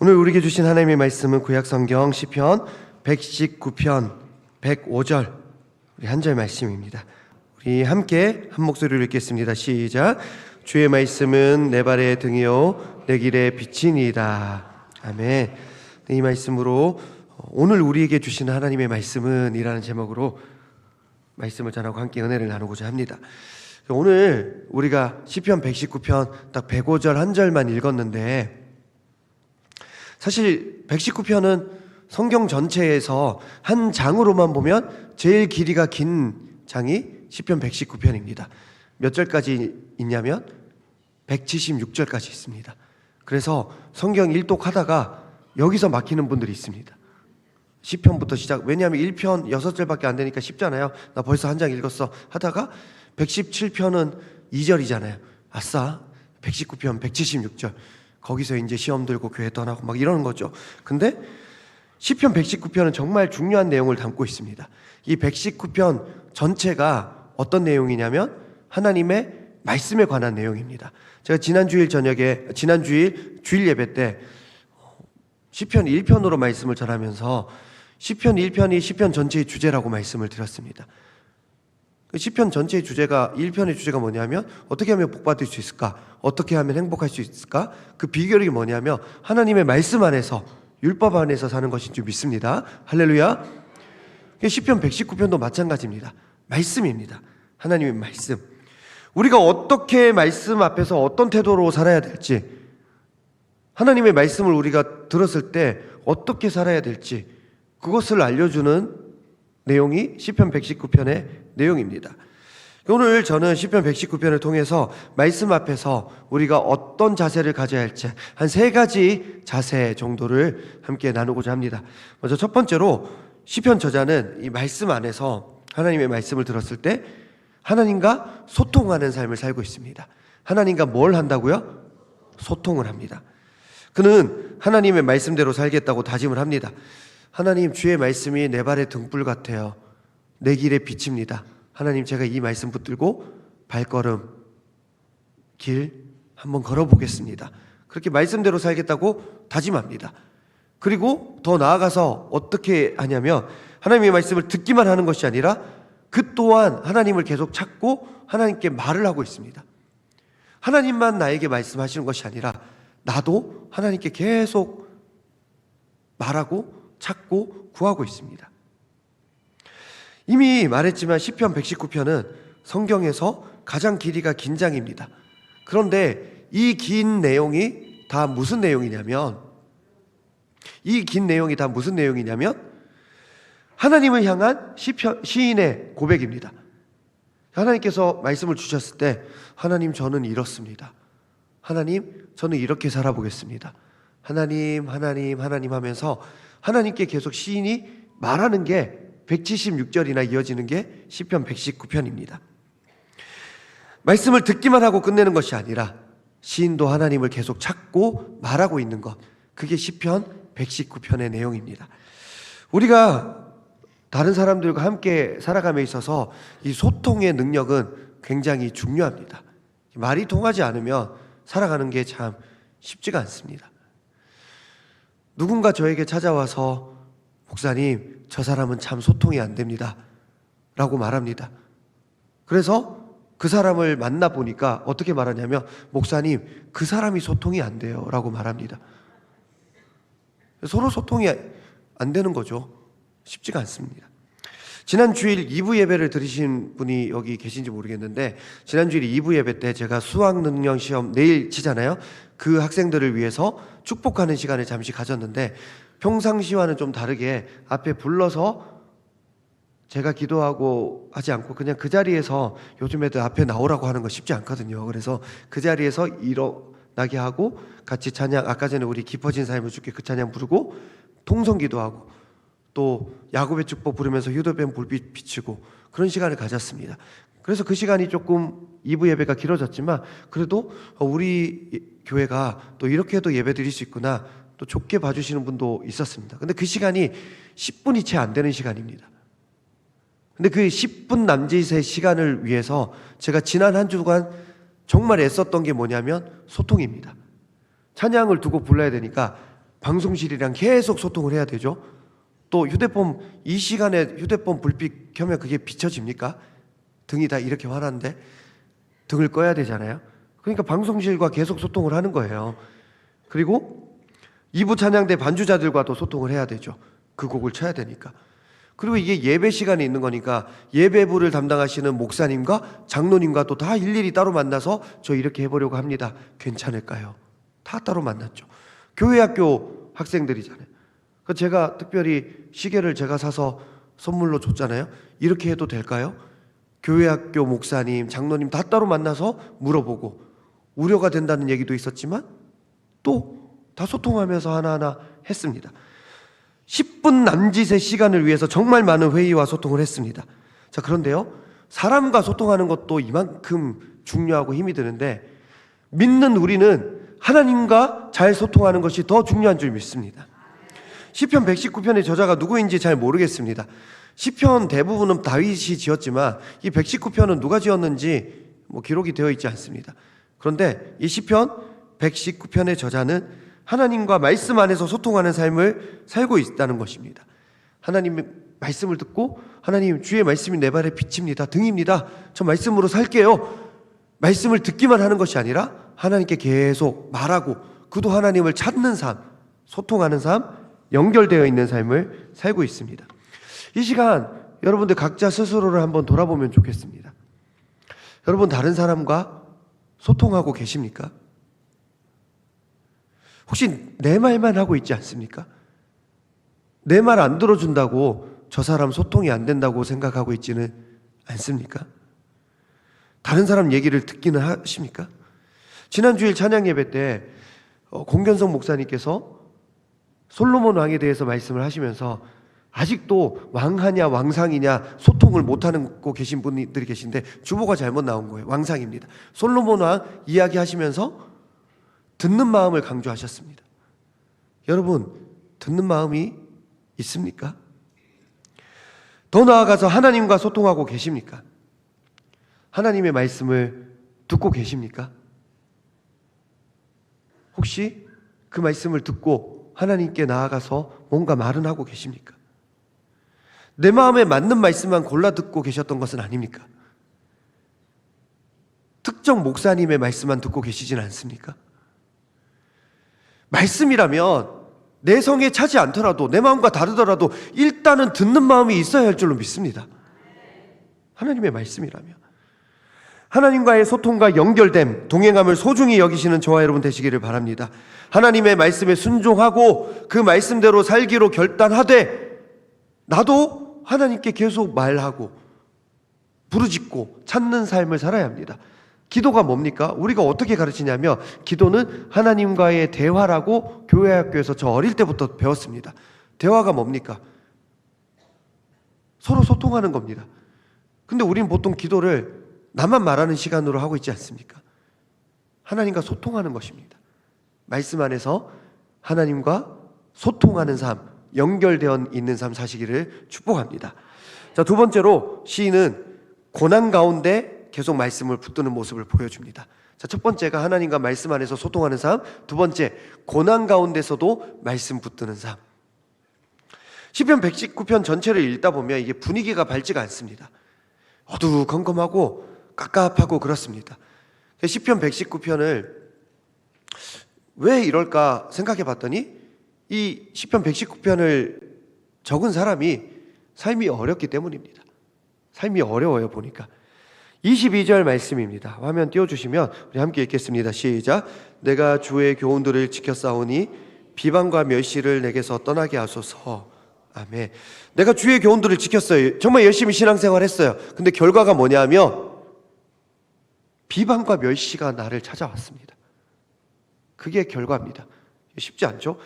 오늘 우리에게 주신 하나님의 말씀은 구약성경 시편 119편 105절 우리 한 절 말씀입니다. 우리 함께 한 목소리로 읽겠습니다. 시작. 주의 말씀은 내 발의 등이요 내 길의 빛이니이다. 아멘. 이 말씀으로 오늘 우리에게 주신 하나님의 말씀은 이라는 제목으로 말씀을 전하고 함께 은혜를 나누고자 합니다. 오늘 우리가 시편 119편 딱 105절 한 절만 읽었는데, 사실 119편은 성경 전체에서 한 장으로만 보면 제일 길이가 긴 장이 시편 119편입니다. 몇 절까지 있냐면 176절까지 있습니다. 그래서 성경 일독하다가 여기서 막히는 분들이 있습니다. 시편부터 시작, 왜냐하면 1편 6절밖에 안 되니까 쉽잖아요. 나 벌써 한 장 읽었어 하다가 117편은 2절이잖아요. 아싸, 119편 176절 거기서 이제 시험 들고 교회 떠나고 막 이러는 거죠. 근데 시편 119편은 정말 중요한 내용을 담고 있습니다. 이 119편 전체가 어떤 내용이냐면 하나님의 말씀에 관한 내용입니다. 제가 지난주일 주일 예배 때 시편 1편으로 말씀을 전하면서 시편 1편이 시편 전체의 주제라고 말씀을 드렸습니다. 시편 전체의 주제가, 1편의 주제가 뭐냐면 어떻게 하면 복받을 수 있을까? 어떻게 하면 행복할 수 있을까? 그 비결이 뭐냐면 하나님의 말씀 안에서, 율법 안에서 사는 것인 줄 믿습니다. 할렐루야. 시편 119편도 마찬가지입니다. 말씀입니다. 하나님의 말씀. 우리가 어떻게 말씀 앞에서 어떤 태도로 살아야 될지, 하나님의 말씀을 우리가 들었을 때 어떻게 살아야 될지, 그것을 알려주는 내용이 시편 119편의 내용입니다. 오늘 저는 시편 119편을 통해서 말씀 앞에서 우리가 어떤 자세를 가져야 할지 한 3가지 자세 정도를 함께 나누고자 합니다. 먼저 첫 번째로, 시편 저자는 이 말씀 안에서 하나님의 말씀을 들었을 때 하나님과 소통하는 삶을 살고 있습니다. 하나님과 뭘 한다고요? 소통을 합니다. 그는 하나님의 말씀대로 살겠다고 다짐을 합니다. 하나님, 주의 말씀이 내 발의 등불 같아요. 내 길의 빛입니다. 하나님, 제가 이 말씀 붙들고 발걸음, 길 한번 걸어보겠습니다. 그렇게 말씀대로 살겠다고 다짐합니다. 그리고 더 나아가서 어떻게 하냐면 하나님의 말씀을 듣기만 하는 것이 아니라 그 또한 하나님을 계속 찾고 하나님께 말을 하고 있습니다. 하나님만 나에게 말씀하시는 것이 아니라 나도 하나님께 계속 말하고 찾고 구하고 있습니다. 이미 말했지만 시편 119편은 성경에서 가장 길이가 긴 장입니다. 그런데 이 긴 내용이 다 무슨 내용이냐면 하나님을 향한 시인의 고백입니다. 하나님께서 말씀을 주셨을 때, 하나님, 저는 이렇습니다. 하나님, 저는 이렇게 살아보겠습니다. 하나님 하면서 하나님께 계속 시인이 말하는 게 176절이나 이어지는 게 시편 119편입니다. 말씀을 듣기만 하고 끝내는 것이 아니라 시인도 하나님을 계속 찾고 말하고 있는 것, 그게 시편 119편의 내용입니다. 우리가 다른 사람들과 함께 살아감에 있어서 이 소통의 능력은 굉장히 중요합니다. 말이 통하지 않으면 살아가는 게 참 쉽지가 않습니다. 누군가 저에게 찾아와서, 목사님, 저 사람은 참 소통이 안 됩니다 라고 말합니다. 그래서 그 사람을 만나보니까 어떻게 말하냐면, 목사님, 그 사람이 소통이 안 돼요 라고 말합니다. 서로 소통이 안 되는 거죠. 쉽지가 않습니다. 지난 주일 2부 예배를 들으신 분이 여기 계신지 모르겠는데, 지난 주일 2부 예배 때 제가 수학 능력 시험 내일 치잖아요. 그 학생들을 위해서 축복하는 시간을 잠시 가졌는데, 평상시와는 좀 다르게 앞에 불러서 제가 기도하고 하지 않고 그냥 그 자리에서, 요즘 애들 앞에 나오라고 하는 거 쉽지 않거든요. 그래서 그 자리에서 일어나게 하고 같이 찬양, 아까 전에 우리 깊어진 삶을 주께 그 찬양 부르고 통성 기도하고 또 야곱의 축복 부르면서 휴대폰 불빛 비추고 그런 시간을 가졌습니다. 그래서 그 시간이 조금 2부 예배가 길어졌지만 그래도 우리 교회가 또 이렇게도 예배 드릴 수 있구나, 또 좋게 봐주시는 분도 있었습니다. 근데 그 시간이 10분이 채 안 되는 시간입니다. 근데 그 10분 남짓의 시간을 위해서 제가 지난 한 주간 정말 애썼던 게 뭐냐면 소통입니다. 찬양을 두고 불러야 되니까 방송실이랑 계속 소통을 해야 되죠. 또 휴대폰, 이 시간에 휴대폰 불빛 켜면 그게 비춰집니까? 등이 다 이렇게 환한데 등을 꺼야 되잖아요. 그러니까 방송실과 계속 소통을 하는 거예요. 그리고 2부 찬양대 반주자들과도 소통을 해야 되죠. 그 곡을 쳐야 되니까. 그리고 이게 예배 시간에 있는 거니까 예배부를 담당하시는 목사님과 장로님과 또 다 일일이 따로 만나서 저 이렇게 해보려고 합니다. 괜찮을까요? 다 따로 만났죠. 교회학교 학생들이잖아요. 제가 특별히 시계를 제가 사서 선물로 줬잖아요. 이렇게 해도 될까요? 교회학교 목사님, 장로님 다 따로 만나서 물어보고 우려가 된다는 얘기도 있었지만 또 다 소통하면서 하나하나 했습니다. 10분 남짓의 시간을 위해서 정말 많은 회의와 소통을 했습니다. 자, 그런데요, 사람과 소통하는 것도 이만큼 중요하고 힘이 드는데 믿는 우리는 하나님과 잘 소통하는 것이 더 중요한 줄 믿습니다. 시편 119편의 저자가 누구인지 잘 모르겠습니다. 시편 대부분은 다윗이 지었지만 이 119편은 누가 지었는지 기록이 되어 있지 않습니다. 그런데 이 시편 119편의 저자는 하나님과 말씀 안에서 소통하는 삶을 살고 있다는 것입니다. 하나님의 말씀을 듣고 하나님, 주의 말씀이 내 발의 빛입니다, 등입니다, 저 말씀으로 살게요, 말씀을 듣기만 하는 것이 아니라 하나님께 계속 말하고 그도 하나님을 찾는 삶, 소통하는 삶, 연결되어 있는 삶을 살고 있습니다. 이 시간 여러분들 각자 스스로를 한번 돌아보면 좋겠습니다. 여러분, 다른 사람과 소통하고 계십니까? 혹시 내 말만 하고 있지 않습니까? 내 말 안 들어준다고 저 사람 소통이 안 된다고 생각하고 있지는 않습니까? 다른 사람 얘기를 듣기는 하십니까? 지난 주일 찬양 예배 때 공견성 목사님께서 솔로몬 왕에 대해서 말씀을 하시면서 아직도 왕하냐 왕상이냐 소통을 못하고 계신 분들이 계신데 주보가 잘못 나온 거예요. 왕상입니다. 솔로몬 왕 이야기하시면서 듣는 마음을 강조하셨습니다. 여러분, 듣는 마음이 있습니까? 더 나아가서 하나님과 소통하고 계십니까? 하나님의 말씀을 듣고 계십니까? 혹시 그 말씀을 듣고 하나님께 나아가서 뭔가 말은 하고 계십니까? 내 마음에 맞는 말씀만 골라 듣고 계셨던 것은 아닙니까? 특정 목사님의 말씀만 듣고 계시진 않습니까? 말씀이라면 내 성에 차지 않더라도 내 마음과 다르더라도 일단은 듣는 마음이 있어야 할 줄로 믿습니다. 하나님의 말씀이라면. 하나님과의 소통과 연결됨, 동행함을 소중히 여기시는 저와 여러분 되시기를 바랍니다. 하나님의 말씀에 순종하고 그 말씀대로 살기로 결단하되 나도 하나님께 계속 말하고 부르짖고 찾는 삶을 살아야 합니다. 기도가 뭡니까? 우리가 어떻게 가르치냐면 기도는 하나님과의 대화라고 교회학교에서 저 어릴 때부터 배웠습니다. 대화가 뭡니까? 서로 소통하는 겁니다. 근데 우리는 보통 기도를 나만 말하는 시간으로 하고 있지 않습니까? 하나님과 소통하는 것입니다. 말씀 안에서 하나님과 소통하는 삶, 연결되어 있는 삶 사시기를 축복합니다. 자, 두 번째로 시인은 고난 가운데 계속 말씀을 붙드는 모습을 보여줍니다. 자, 첫 번째가 하나님과 말씀 안에서 소통하는 삶, 두 번째 고난 가운데서도 말씀 붙드는 삶. 시편 119편 전체를 읽다 보면 이게 분위기가 밝지가 않습니다. 어두컴컴하고 깝깝하고 그렇습니다. 시편 119편을 왜 이럴까 생각해 봤더니 이 시편 119편을 적은 사람이 삶이 어렵기 때문입니다. 삶이 어려워요, 보니까. 22절 말씀입니다. 화면 띄워주시면 우리 함께 읽겠습니다. 시작. 내가 주의 교훈들을 지켰사오니 비방과 멸시를 내게서 떠나게 하소서. 아멘. 내가 주의 교훈들을 지켰어요. 정말 열심히 신앙생활 했어요. 근데 결과가 뭐냐면 비방과 멸시가 나를 찾아왔습니다. 그게 결과입니다. 쉽지 않죠?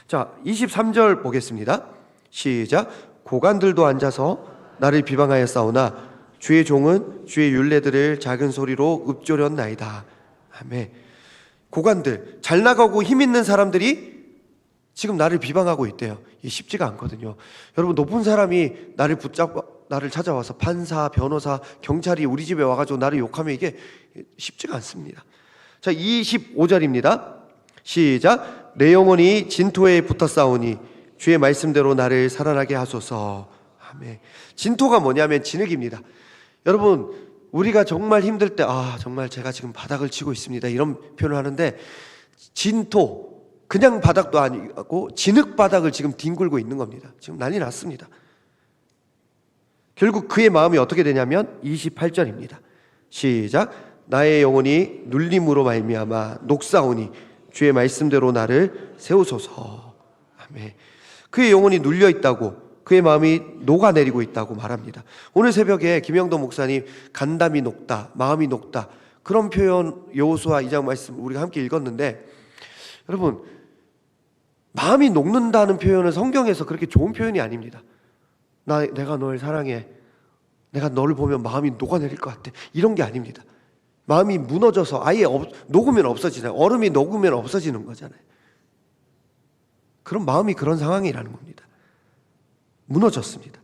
자, 23절 보겠습니다. 시작. 고관들도 앉아서 나를 비방하여 싸우나 주의 종은 주의 율례들을 작은 소리로 읊조렸나이다. 아멘. 고관들, 잘 나가고 힘 있는 사람들이 지금 나를 비방하고 있대요. 이게 쉽지가 않거든요. 여러분, 높은 사람이 나를 찾아와서 판사, 변호사, 경찰이 우리 집에 와가지고 나를 욕하면 이게 쉽지가 않습니다. 자, 25절입니다. 시작. 내 영혼이 진토에 붙어 싸우니 주의 말씀대로 나를 살아나게 하소서. 아멘. 진토가 뭐냐면 진흙입니다. 여러분, 우리가 정말 힘들 때 정말 제가 지금 바닥을 치고 있습니다, 이런 표현을 하는데, 진토, 그냥 바닥도 아니고 진흙 바닥을 지금 뒹굴고 있는 겁니다. 지금 난리 났습니다. 결국 그의 마음이 어떻게 되냐면 28절입니다. 시작. 나의 영혼이 눌림으로 말미암아 녹사오니 주의 말씀대로 나를 세우소서. 아멘. 그의 영혼이 눌려 있다고, 그의 마음이 녹아내리고 있다고 말합니다. 오늘 새벽에 김영도 목사님 간담이 녹다, 마음이 녹다, 그런 표현 여호수아 2장 말씀 우리가 함께 읽었는데, 여러분, 마음이 녹는다는 표현은 성경에서 그렇게 좋은 표현이 아닙니다. 내가 널 사랑해, 내가 너를 보면 마음이 녹아내릴 것 같아, 이런 게 아닙니다. 마음이 무너져서 아예 녹으면 없어지잖아요. 얼음이 녹으면 없어지는 거잖아요. 그런 마음이 그런 상황이라는 겁니다. 무너졌습니다.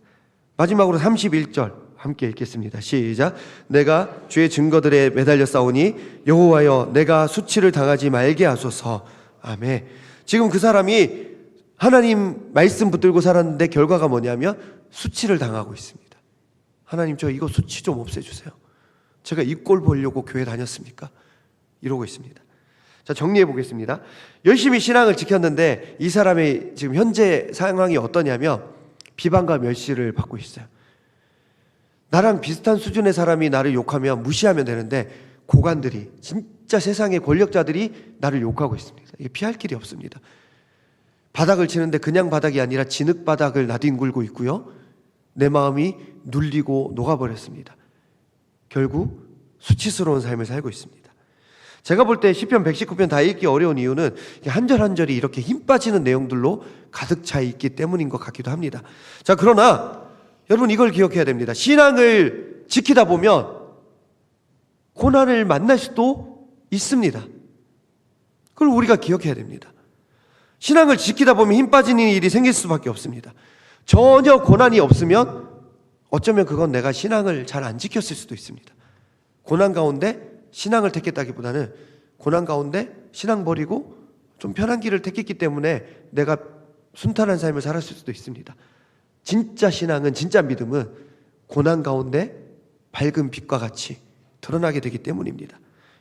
마지막으로 31절 함께 읽겠습니다. 시작. 내가 주의 증거들에 매달려 싸우니 여호와여 내가 수치를 당하지 말게 하소서. 아멘. 지금 그 사람이 하나님 말씀 붙들고 살았는데 결과가 뭐냐면 수치를 당하고 있습니다. 하나님, 저 이거 수치 좀 없애주세요. 제가 이 꼴 보려고 교회 다녔습니까? 이러고 있습니다. 자, 정리해 보겠습니다. 열심히 신앙을 지켰는데 이 사람의 지금 현재 상황이 어떠냐면 비방과 멸시를 받고 있어요. 나랑 비슷한 수준의 사람이 나를 욕하면 무시하면 되는데 고관들이, 진짜 세상의 권력자들이 나를 욕하고 있습니다. 이게 피할 길이 없습니다. 바닥을 치는데 그냥 바닥이 아니라 진흙 바닥을 나뒹굴고 있고요, 내 마음이 눌리고 녹아버렸습니다. 결국 수치스러운 삶을 살고 있습니다. 제가 볼 때 시편 119편 다 읽기 어려운 이유는 한 절 한 절이 이렇게 힘 빠지는 내용들로 가득 차 있기 때문인 것 같기도 합니다. 자, 그러나 여러분, 이걸 기억해야 됩니다. 신앙을 지키다 보면 고난을 만날 수도 있습니다. 그걸 우리가 기억해야 됩니다. 신앙을 지키다 보면 힘 빠지는 일이 생길 수밖에 없습니다. 전혀 고난이 없으면 어쩌면 그건 내가 신앙을 잘 안 지켰을 수도 있습니다. 고난 가운데 신앙을 택했다기보다는 고난 가운데 신앙 버리고 좀 편한 길을 택했기 때문에 내가 순탄한 삶을 살았을 수도 있습니다. 진짜 신앙은, 진짜 믿음은 고난 가운데 밝은 빛과 같이 드러나게 되기 때문입니다.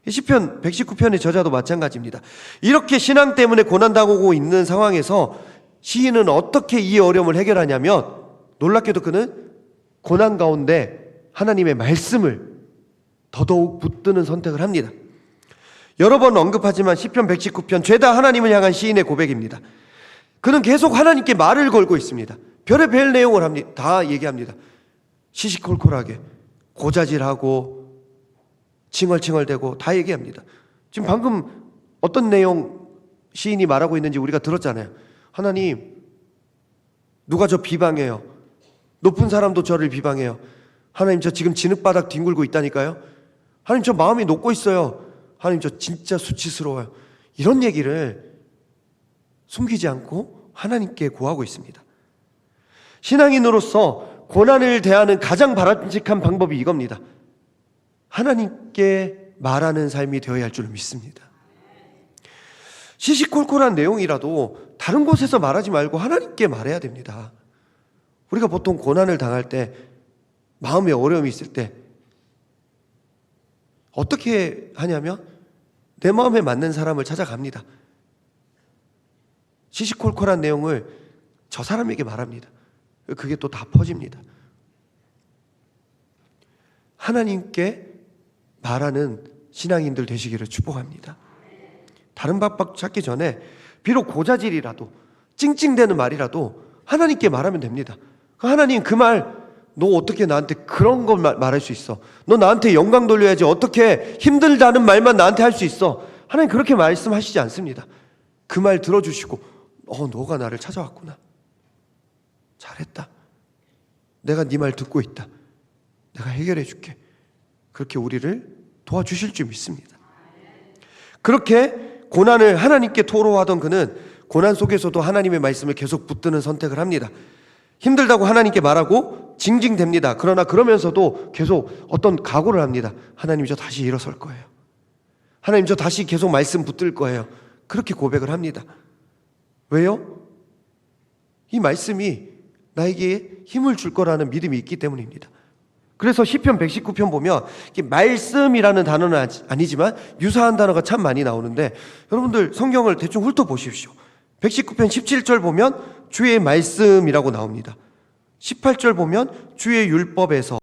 시편 119편의 저자도 마찬가지입니다. 이렇게 신앙 때문에 고난당하고 있는 상황에서 시인은 어떻게 이 어려움을 해결하냐면, 놀랍게도 그는 고난 가운데 하나님의 말씀을 더더욱 붙드는 선택을 합니다. 여러 번 언급하지만 시편 119편 죄다 하나님을 향한 시인의 고백입니다. 그는 계속 하나님께 말을 걸고 있습니다. 별의별 내용을 합니다. 다 얘기합니다. 시시콜콜하게 고자질하고 칭얼칭얼대고 다 얘기합니다. 지금 방금 어떤 내용 시인이 말하고 있는지 우리가 들었잖아요. 하나님, 누가 저 비방해요. 높은 사람도 저를 비방해요. 하나님, 저 지금 진흙바닥 뒹굴고 있다니까요. 하나님, 저 마음이 녹고 있어요. 하나님, 저 진짜 수치스러워요. 이런 얘기를 숨기지 않고 하나님께 구하고 있습니다. 신앙인으로서 고난을 대하는 가장 바람직한 방법이 이겁니다. 하나님께 말하는 삶이 되어야 할 줄 믿습니다. 시시콜콜한 내용이라도 다른 곳에서 말하지 말고 하나님께 말해야 됩니다. 우리가 보통 고난을 당할 때, 마음에 어려움이 있을 때 어떻게 하냐면 내 마음에 맞는 사람을 찾아갑니다. 시시콜콜한 내용을 저 사람에게 말합니다. 그게 또 다 퍼집니다. 하나님께 말하는 신앙인들 되시기를 축복합니다. 다른 방법 찾기 전에 비록 고자질이라도 찡찡대는 말이라도 하나님께 말하면 됩니다. 하나님, 그 말 너 어떻게 나한테 그런 걸 말할 수 있어? 너 나한테 영광 돌려야지. 어떻게 힘들다는 말만 나한테 할 수 있어? 하나님 그렇게 말씀하시지 않습니다. 그 말 들어주시고 너가 나를 찾아왔구나. 잘했다. 내가 네 말 듣고 있다. 내가 해결해 줄게. 그렇게 우리를 도와주실 줄 믿습니다. 그렇게 고난을 하나님께 토로하던 그는 고난 속에서도 하나님의 말씀을 계속 붙드는 선택을 합니다. 힘들다고 하나님께 말하고 징징댑니다. 그러나 그러면서도 계속 어떤 각오를 합니다. 하나님, 저 다시 일어설 거예요. 하나님, 저 다시 계속 말씀 붙들 거예요. 그렇게 고백을 합니다. 왜요? 이 말씀이 나에게 힘을 줄 거라는 믿음이 있기 때문입니다. 그래서 시편 119편 보면 말씀이라는 단어는 아니지만 유사한 단어가 참 많이 나오는데, 여러분들 성경을 대충 훑어보십시오. 119편 17절 보면 주의 말씀이라고 나옵니다. 18절 보면 주의 율법에서,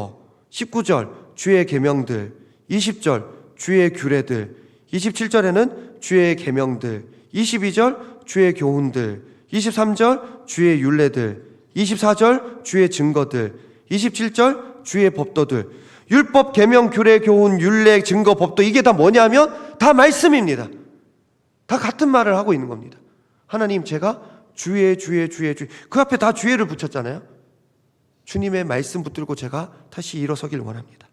19절 주의 계명들, 20절 주의 규례들, 27절에는 주의 계명들, 22절 주의 교훈들, 23절 주의 율례들, 24절 주의 증거들, 27절 주의 법도들. 율법, 계명, 규례, 교훈, 율례, 증거, 법도, 이게 다 뭐냐면 다 말씀입니다. 다 같은 말을 하고 있는 겁니다. 하나님, 제가 주의 그 앞에 다 주의를 붙였잖아요. 주님의 말씀 붙들고 제가 다시 일어서길 원합니다.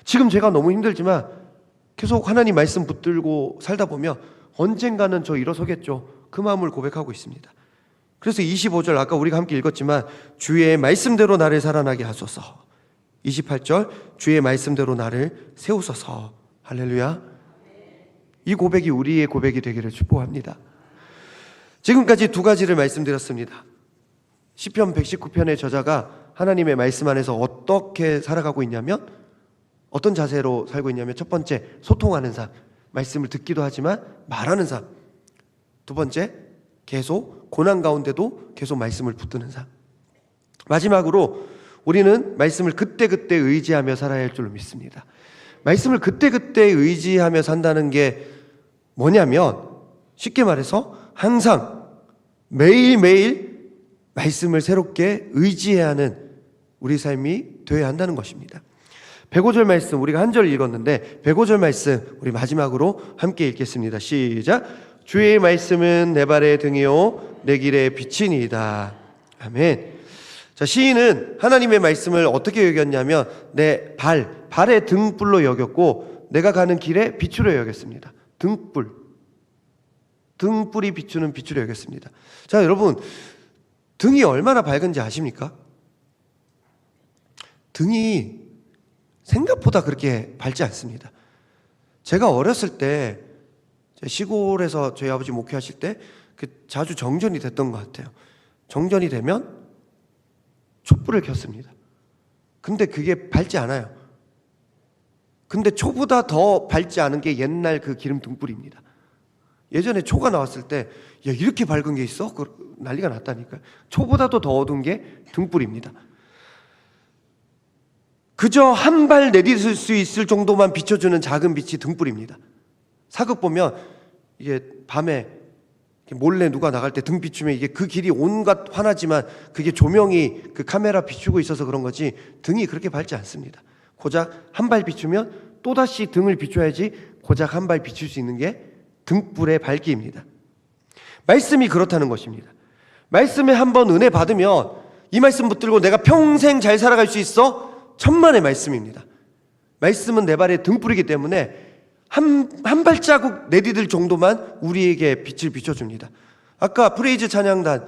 지금 제가 너무 힘들지만 계속 하나님 말씀 붙들고 살다 보면 언젠가는 저 일어서겠죠. 그 마음을 고백하고 있습니다. 그래서 25절 아까 우리가 함께 읽었지만 주의 말씀대로 나를 살아나게 하소서. 28절 주의 말씀대로 나를 세우소서. 할렐루야. 이 고백이 우리의 고백이 되기를 축복합니다. 지금까지 두 가지를 말씀드렸습니다. 시편 119편의 저자가 하나님의 말씀 안에서 어떻게 살아가고 있냐면, 어떤 자세로 살고 있냐면, 첫 번째, 소통하는 삶, 말씀을 듣기도 하지만 말하는 삶. 두 번째, 계속 고난 가운데도 계속 말씀을 붙드는 삶. 마지막으로 우리는 말씀을 그때그때 의지하며 살아야 할 줄로 믿습니다. 말씀을 그때그때 의지하며 산다는 게 뭐냐면, 쉽게 말해서 항상 매일매일 말씀을 새롭게 의지해야 하는 우리 삶이 되어야 한다는 것입니다. 105절 말씀 우리가 한 절 읽었는데 105절 말씀 우리 마지막으로 함께 읽겠습니다. 시작. 주의 말씀은 내 발의 등이요 내 길의 빛이니이다. 아멘. 자, 시인은 하나님의 말씀을 어떻게 여겼냐면 내 발의 등불로 여겼고 내가 가는 길에 빛으로 여겼습니다. 등불이 비추는 빛으로 여겼습니다. 자, 여러분, 등이 얼마나 밝은지 아십니까? 등이 생각보다 그렇게 밝지 않습니다. 제가 어렸을 때 시골에서 저희 아버지 목회하실 때 자주 정전이 됐던 것 같아요. 정전이 되면 촛불을 켰습니다. 근데 그게 밝지 않아요. 근데 초보다 더 밝지 않은 게 옛날 그 기름 등불입니다. 예전에 초가 나왔을 때 야, 이렇게 밝은 게 있어? 난리가 났다니까요. 초보다도 더 어두운 게 등불입니다. 그저 한 발 내딛을 수 있을 정도만 비춰주는 작은 빛이 등불입니다. 사극 보면 이게 밤에 몰래 누가 나갈 때 등 비추면 이게 그 길이 온갖 환하지만 그게 조명이 그 카메라 비추고 있어서 그런 거지 등이 그렇게 밝지 않습니다. 고작 한 발 비추면 또다시 등을 비춰야지 고작 한 발 비출 수 있는 게 등불의 밝기입니다. 말씀이 그렇다는 것입니다. 말씀에 한번 은혜 받으면 이 말씀 붙들고 내가 평생 잘 살아갈 수 있어? 천만의 말씀입니다. 말씀은 내 발의 등불이기 때문에 한 발자국 내디딜 정도만 우리에게 빛을 비춰줍니다. 아까 프레이즈 찬양단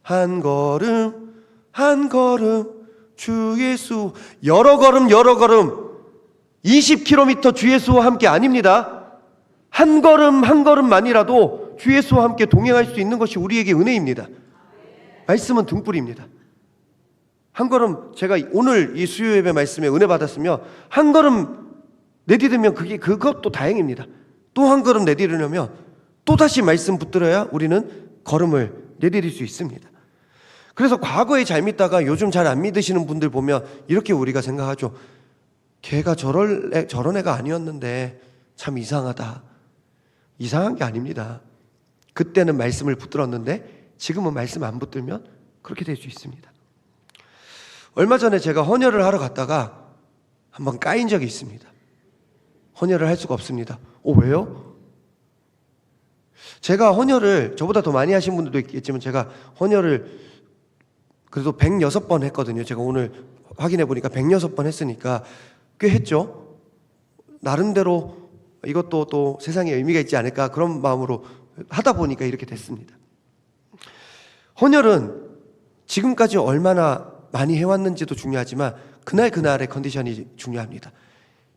한 걸음 한 걸음 주 예수, 여러 걸음 20km 주 예수와 함께 아닙니다. 한 걸음 한 걸음만이라도 주 예수와 함께 동행할 수 있는 것이 우리에게 은혜입니다. 말씀은 등불입니다. 한 걸음, 제가 오늘 이 수요 예배 말씀에 은혜 받았으면 한 걸음 내디디면 그것도 다행입니다. 또 한 걸음 내디디려면 또다시 말씀 붙들어야 우리는 걸음을 내디딜 수 있습니다. 그래서 과거에 잘 믿다가 요즘 잘 안 믿으시는 분들 보면 이렇게 우리가 생각하죠. 걔가 저런 애가 아니었는데 참 이상하다. 이상한 게 아닙니다. 그때는 말씀을 붙들었는데 지금은 말씀 안 붙들면 그렇게 될 수 있습니다. 얼마 전에 제가 헌혈을 하러 갔다가 한번 까인 적이 있습니다. 헌혈을 할 수가 없습니다. 왜요? 제가 헌혈을 저보다 더 많이 하신 분들도 있겠지만 제가 헌혈을 그래도 106번 했거든요. 제가 오늘 확인해 보니까 106번 했으니까 꽤 했죠. 나름대로 이것도 또 세상에 의미가 있지 않을까 그런 마음으로 하다 보니까 이렇게 됐습니다. 헌혈은 지금까지 얼마나 많이 해왔는지도 중요하지만 그날의 컨디션이 중요합니다.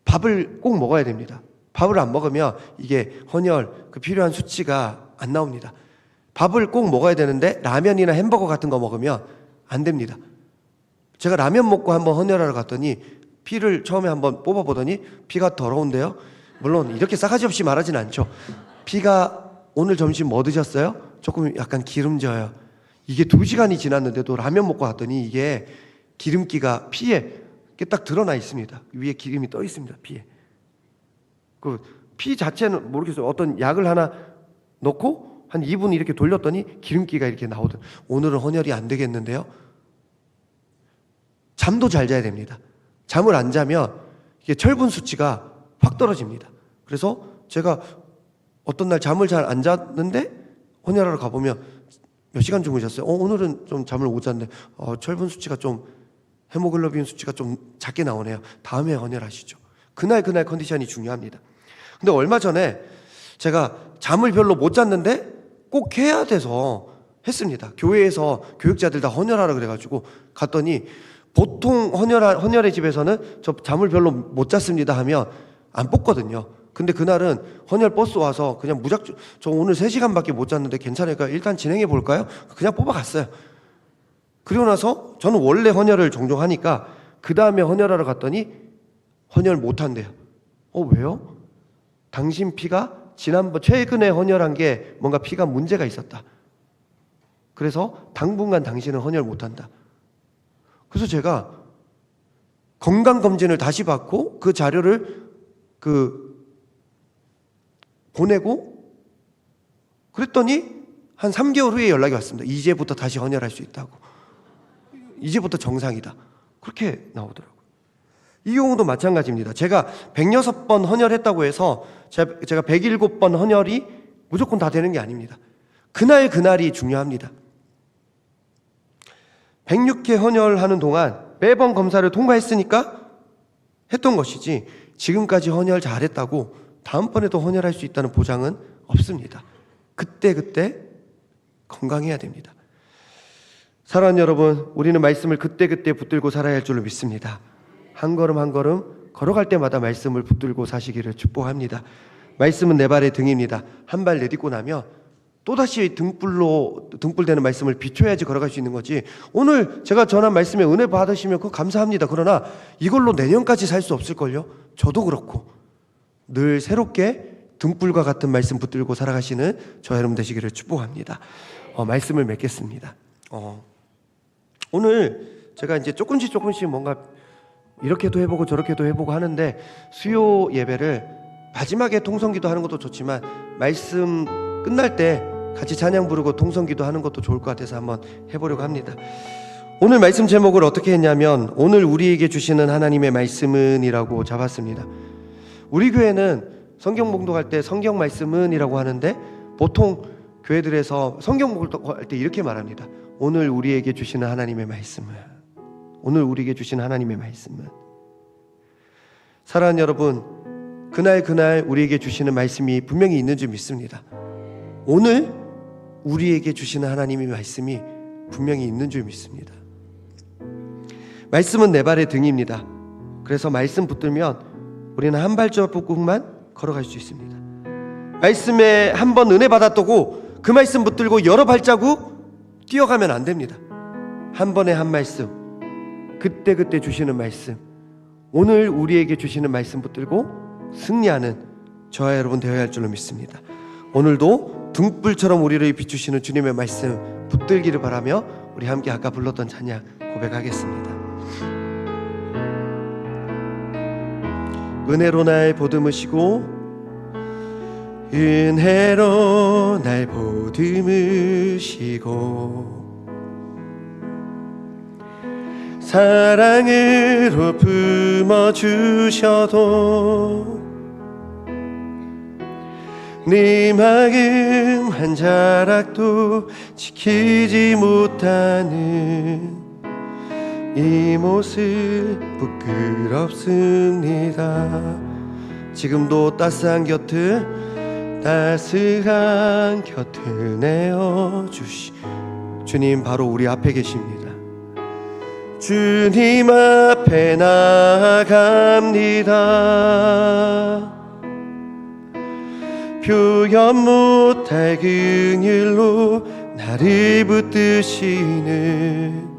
밥을 꼭 먹어야 됩니다. 밥을 안 먹으면 이게 헌혈 그 필요한 수치가 안 나옵니다. 밥을 꼭 먹어야 되는데 라면이나 햄버거 같은 거 먹으면 안 됩니다. 제가 라면 먹고 한번 헌혈하러 갔더니 피를 처음에 한번 뽑아보더니 피가 더러운데요. 물론 이렇게 싸가지 없이 말하진 않죠. 피가 오늘 점심 뭐 드셨어요? 조금 약간 기름져요. 이게 2시간이 지났는데도 라면 먹고 갔더니 이게 기름기가 피에 딱 드러나 있습니다. 위에 기름이 떠 있습니다. 피에. 그 피 자체는 모르겠어요. 어떤 약을 하나 넣고 한 2분 이렇게 돌렸더니 기름기가 이렇게 나오더라고요. 오늘은 헌혈이 안 되겠는데요. 잠도 잘 자야 됩니다. 잠을 안 자면 이게 철분 수치가 확 떨어집니다. 그래서 제가 어떤 날 잠을 잘 안 잤는데 헌혈하러 가보면 몇 시간 주무셨어요? 오늘은 좀 잠을 못 잤는데 철분 수치가 좀 헤모글로빈 수치가 좀 작게 나오네요. 다음에 헌혈하시죠. 그날 컨디션이 중요합니다. 근데 얼마 전에 제가 잠을 별로 못 잤는데 꼭 해야 돼서 했습니다. 교회에서 교육자들 다 헌혈하라 그래가지고 갔더니 보통 헌혈의 집에서는 저 잠을 별로 못 잤습니다 하면 안 뽑거든요. 근데 그날은 헌혈 버스 와서 그냥 무작정 저 오늘 3시간밖에 못 잤는데 괜찮을까요? 일단 진행해 볼까요? 그냥 뽑아갔어요. 그리고 나서 저는 원래 헌혈을 종종 하니까 그 다음에 헌혈하러 갔더니 헌혈 못 한대요. 왜요? 당신 피가 지난번 최근에 헌혈한 게 뭔가 피가 문제가 있었다. 그래서 당분간 당신은 헌혈 못 한다. 그래서 제가 건강검진을 다시 받고 그 자료를 보내고 그랬더니 한 3개월 후에 연락이 왔습니다. 이제부터 다시 헌혈할 수 있다고. 이제부터 정상이다. 그렇게 나오더라고요. 이 경우도 마찬가지입니다. 제가 106번 헌혈했다고 해서 제가 107번 헌혈이 무조건 다 되는 게 아닙니다. 그날이 중요합니다. 106회 헌혈하는 동안 매번 검사를 통과했으니까 했던 것이지 지금까지 헌혈 잘했다고 다음번에도 헌혈할 수 있다는 보장은 없습니다. 그때 건강해야 됩니다. 사랑하는 여러분, 우리는 말씀을 그때 붙들고 살아야 할 줄로 믿습니다. 한 걸음 한 걸음 걸어갈 때마다 말씀을 붙들고 사시기를 축복합니다. 말씀은 내 발의 등입니다. 한 발 내딛고 나면 또다시 등불되는 말씀을 비춰야지 걸어갈 수 있는 거지. 오늘 제가 전한 말씀에 은혜 받으시면 그거 감사합니다. 그러나 이걸로 내년까지 살 수 없을걸요? 저도 그렇고 늘 새롭게 등불과 같은 말씀 붙들고 살아가시는 저 여러분 되시기를 축복합니다. 말씀을 맺겠습니다. 오늘 제가 이제 조금씩 뭔가 이렇게도 해보고 저렇게도 해보고 하는데 수요 예배를 마지막에 통성기도 하는 것도 좋지만 말씀 끝날 때 같이 찬양 부르고 통성기도 하는 것도 좋을 것 같아서 한번 해보려고 합니다. 오늘 말씀 제목을 어떻게 했냐면 오늘 우리에게 주시는 하나님의 말씀은 이라고 잡았습니다. 우리 교회는 성경 봉독할 때 성경 말씀은 이라고 하는데 보통 교회들에서 성경 봉독할 때 이렇게 말합니다. 오늘 우리에게 주시는 하나님의 말씀은, 오늘 우리에게 주신 하나님의 말씀은. 사랑하는 여러분, 그날 우리에게 주시는 말씀이 분명히 있는 줄 믿습니다. 오늘 우리에게 주시는 하나님의 말씀이 분명히 있는 줄 믿습니다. 말씀은 내 발의 등입니다. 그래서 말씀 붙들면 우리는 한 발자국만 걸어갈 수 있습니다. 말씀에 한 번 은혜 받았다고 그 말씀 붙들고 여러 발자국 뛰어가면 안 됩니다. 한 번에 한 말씀, 그때 주시는 말씀, 오늘 우리에게 주시는 말씀 붙들고 승리하는 저와 여러분 되어야 할 줄로 믿습니다. 오늘도 등불처럼 우리를 비추시는 주님의 말씀 붙들기를 바라며 우리 함께 아까 불렀던 찬양 고백하겠습니다. 은혜로 날 보듬으시고 은혜로 날 보듬으시고 사랑으로 품어주셔도 네 마음 한 자락도 지키지 못하는 이 모습 부끄럽습니다. 지금도 따스한 곁을 내어주시 주님 바로 우리 앞에 계십니다. 주님 앞에 나아갑니다. 표현 못할 긍휼로 나를 붙드시는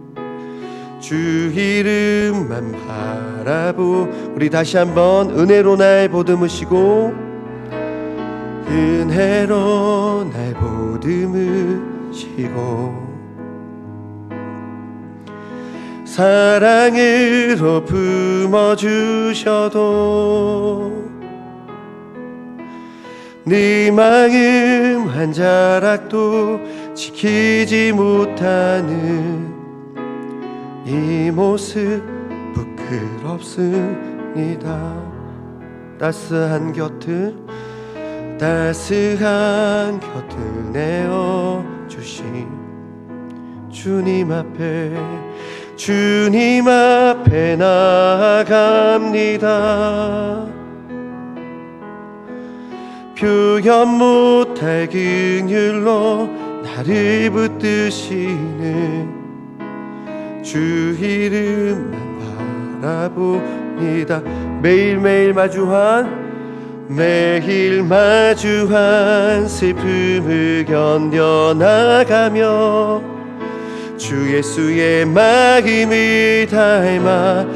주 이름만 바라보. 우리 다시 한번 은혜로 날 보듬으시고 은혜로 날 보듬으시고 사랑으로 품어주셔도 네 마음 한 자락도 지키지 못하는 이 모습 부끄럽습니다. 따스한 곁을 내어주신 주님 앞에 나아갑니다. 표현 못할 긍휼로 나를 붙드시는 주 이름만 바라봅니다. 매일매일 마주한 슬픔을 견뎌나가며 주 예수의 마음을 닮아가네.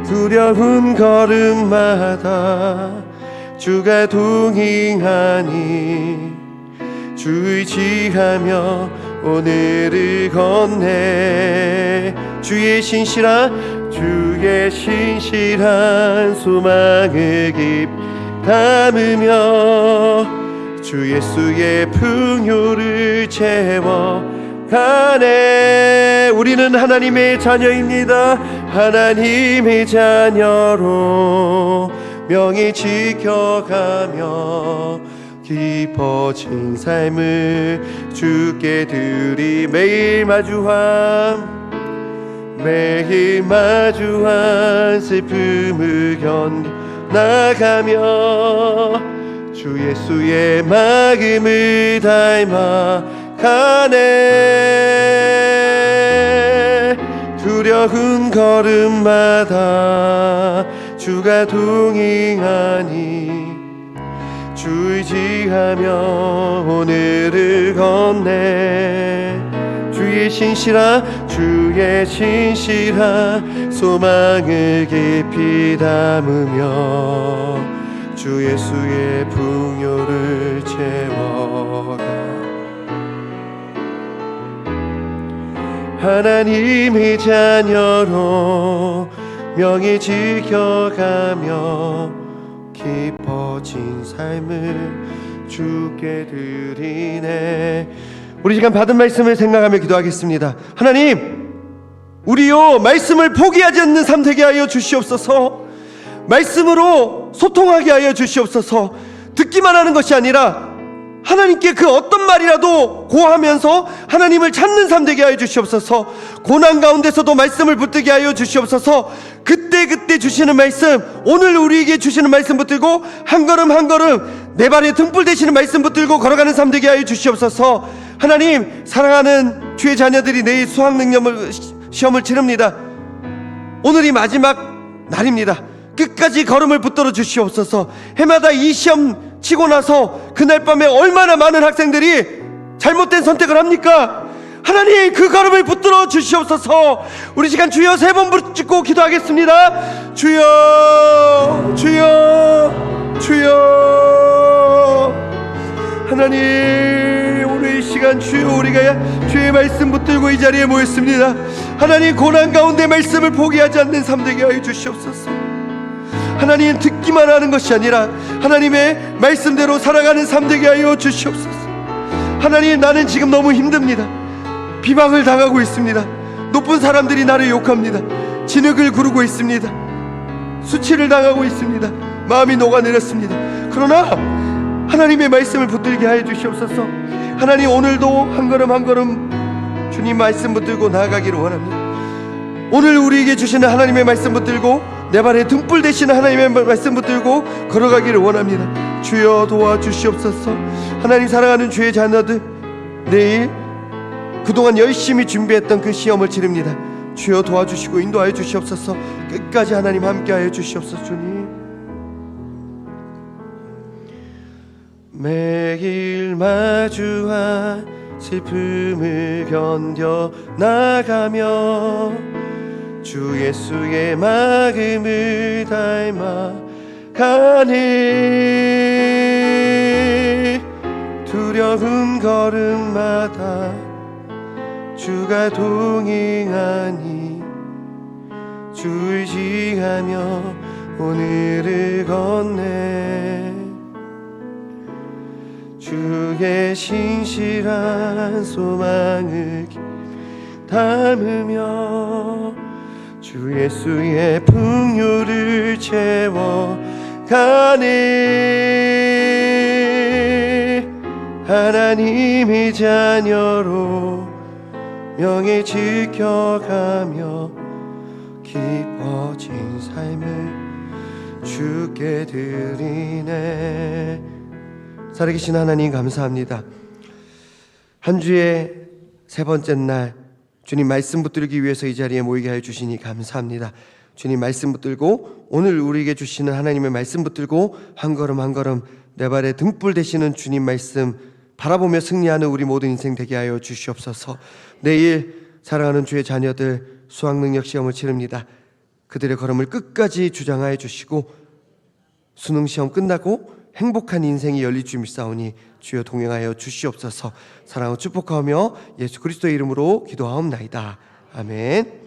두려운 걸음마다 주가 동행하니 주 의지하며 오늘을 건네. 주의 신실한 소망을 깊이 담으며 주 예수의 풍요를 채워가네. 우리는 하나님의 자녀입니다. 하나님의 자녀로 명예 지켜가며 깊어진 삶을 주께 드리. 매일 마주한 슬픔을 견뎌나가며 주 예수의 마음을 닮아가네. 두려운 걸음마다 주가 동행하니 주 의지하며 오늘을 건네. 주의 신실한 소망을 깊이 담으며 주 예수의 풍요를 채워가. 하나님의 자녀로 명예 지켜가며 깊어진 삶을 주께 드리네. 우리 시간 받은 말씀을 생각하며 기도하겠습니다. 하나님, 우리요 말씀을 포기하지 않는 삶 되게 하여 주시옵소서. 말씀으로 소통하게 하여 주시옵소서. 듣기만 하는 것이 아니라 하나님께 그 어떤 말이라도 고하면서 하나님을 찾는 삶 되게 하여 주시옵소서. 고난 가운데서도 말씀을 붙들게 하여 주시옵소서. 그때 주시는 말씀, 오늘 우리에게 주시는 말씀 붙들고 한 걸음 한 걸음 내 발에 등불 되시는 말씀 붙들고 걸어가는 삶 되게 하여 주시옵소서. 하나님, 사랑하는 주의 자녀들이 내일 시험을 치릅니다. 오늘이 마지막 날입니다. 끝까지 걸음을 붙들어 주시옵소서. 해마다 이 시험 치고 나서 그날 밤에 얼마나 많은 학생들이 잘못된 선택을 합니까? 하나님, 그 걸음을 붙들어 주시옵소서. 우리 시간 주여 3번 붙잡고 기도하겠습니다. 주여, 주여, 주여. 하나님, 오늘 이 시간 주여, 우리가 주의 말씀 붙들고 이 자리에 모였습니다. 하나님, 고난 가운데 말씀을 포기하지 않는 삶 되게 하여 주시옵소서. 하나님, 듣기만 하는 것이 아니라 하나님의 말씀대로 살아가는 삶 되게 하여 주시옵소서. 하나님, 나는 지금 너무 힘듭니다. 비방을 당하고 있습니다. 높은 사람들이 나를 욕합니다. 진흙을 구르고 있습니다. 수치를 당하고 있습니다. 마음이 녹아내렸습니다. 그러나 하나님의 말씀을 붙들게 하여 주시옵소서. 하나님, 오늘도 한 걸음 한 걸음 주님 말씀 붙들고 나아가기를 원합니다. 오늘 우리에게 주시는 하나님의 말씀 붙들고 내 발에 등불 되시는 하나님의 말씀 붙들고 걸어가기를 원합니다. 주여, 도와주시옵소서. 하나님, 사랑하는 주의 자녀들, 내일 그동안 열심히 준비했던 그 시험을 치릅니다. 주여, 도와주시고 인도하여 주시옵소서. 끝까지 하나님 함께하여 주시옵소서. 주님, 매일 마주한 슬픔을 견뎌 나가며 주 예수의 마음을 닮아가네. 두려운 걸음마다 주가 동행하니 주를 지하며 오늘을 걷네. 주의 신실한 소망을 담으며 주 예수의 풍요를 채워가네. 하나님의 자녀로 명예 지켜가며 깊어진 삶을 주께 드리네. 살아계신 하나님 감사합니다. 한 주의 세 번째 날 주님 말씀 붙들기 위해서 이 자리에 모이게 하여 주시니 감사합니다. 주님 말씀 붙들고 오늘 우리에게 주시는 하나님의 말씀 붙들고 한 걸음 한 걸음 내 발에 등불 되시는 주님 말씀 바라보며 승리하는 우리 모든 인생 되게 하여 주시옵소서. 내일 사랑하는 주의 자녀들 수학능력 시험을 치릅니다. 그들의 걸음을 끝까지 주장하여 주시고 수능시험 끝나고 행복한 인생이 열릴 줄 믿사오니 주여 동행하여 주시옵소서. 사랑하고 축복하며 예수 그리스도의 이름으로 기도하옵나이다. 아멘.